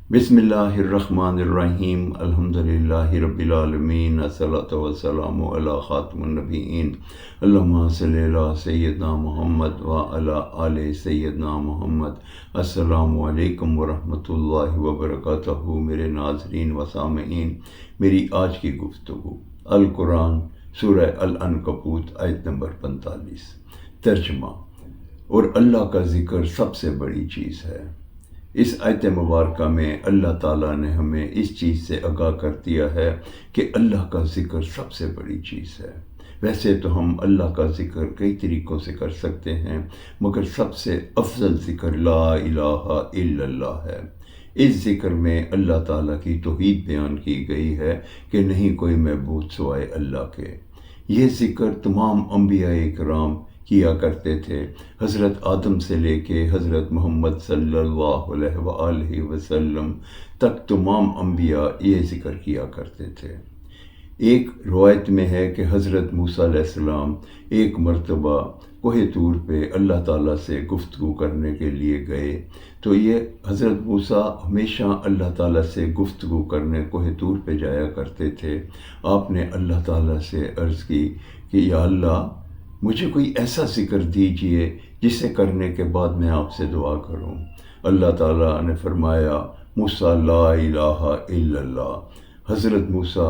बिस्मिल्लाहिर्रहमानिर्रहीम अल्हम्दुलिल्लाहि रब्बिल आलमीन अस्सलातु वस्सलामु अला खातिमुन नबिय्यीन अल्लाहुम्मा सल्लि अला सय्यिदना मुहम्मद व अला आले सय्यिदना मुहम्मद। अस्सलामु अलैकुम व रहमतुल्लाहि व बरकातहू। मेरे नाज़रीन व सामईन, मेरी आज की गुफ्तगू अल कुरान सूरह अल अनकबूत आयत नंबर 45। तर्जुमा। और अल्लाह का ज़िक्र सबसे बड़ी चीज़ है। इस आयत मुबारक में अल्लाह ताला ने हमें इस चीज़ से आगाह कर दिया है कि अल्लाह का ज़िक्र सबसे बड़ी चीज़ है। वैसे तो हम अल्लाह का ज़िक्र कई तरीक़ों से कर सकते हैं, मगर सबसे अफजल ज़िक्र ला इलाहा इल्लल्लाह है। इस ज़िक्र में अल्लाह ताला की तौहीद बयान की गई है कि नहीं कोई महबूद सिवाय अल्लाह के। ये ज़िक्र तमाम अंबिया इकराम किया करते थे। हज़रत आदम से लेके हज़रत मोहम्मद सल्लल्लाहु अलैहि वसल्लम तक तमाम अंबिया ये ज़िक्र किया करते थे। एक रवायत में है कि हज़रत मूसा अलैहिस्सलाम एक मरतबा कोहे तूर पे अल्लाह ताला से गुफ्तगू करने के लिए गए, तो ये हज़रत मूसा हमेशा अल्लाह ताला से गुफ्तगू करने कोहे तूर पे जाया करते थे। आपने अल्लाह ताला से अर्ज़ की कि या अल्लाह, मुझे कोई ऐसा ज़िक्र दीजिए जिसे करने के बाद मैं आपसे दुआ करूं। अल्लाह ताला ने फरमाया, मूसा ला इलाहा इल्लल्लाह। हज़रत मूसा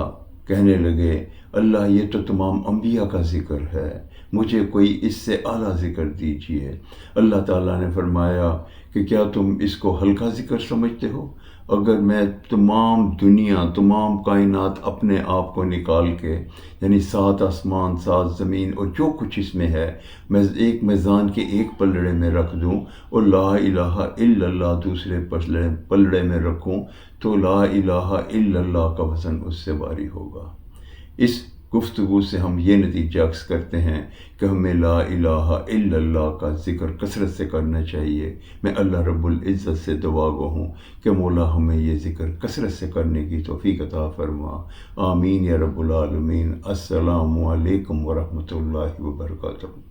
कहने लगे, अल्लाह ये तो तमाम अंबिया का ज़िक्र है, मुझे कोई इससे आला ज़िक्र दीजिए। अल्लाह ताला ने फरमाया कि क्या तुम इसको हल्का ज़िक्र समझते हो? अगर मैं तमाम दुनिया तमाम कायनात अपने आप को निकाल के, यानी 7 आसमान 7 ज़मीन और जो कुछ इसमें है, मैं एक मीज़ान के एक पलड़े में रख दूं और ला इलाहा इल्लल्लाह दूसरे पलड़े में रखूं, तो ला इलाहा इल्लल्लाह का वज़न उससे भारी होगा। इस गुफ्तगू से हम ये नतीजा अक्स करते हैं कि हमें ला इलाहा इल्लल्लाह का ज़िक्र कसरत से करना चाहिए। मैं अल्लाह रब्बुल इज़्ज़त से दुआ गो हूँ कि मौला हमें ये ज़िक्र कसरत से करने की तौफ़ीक़ अता फ़रमा। आमीन या रब्बुल आलमीन। अस्सलामु अलैकुम व रहमतुल्लाहि व बरकातहू।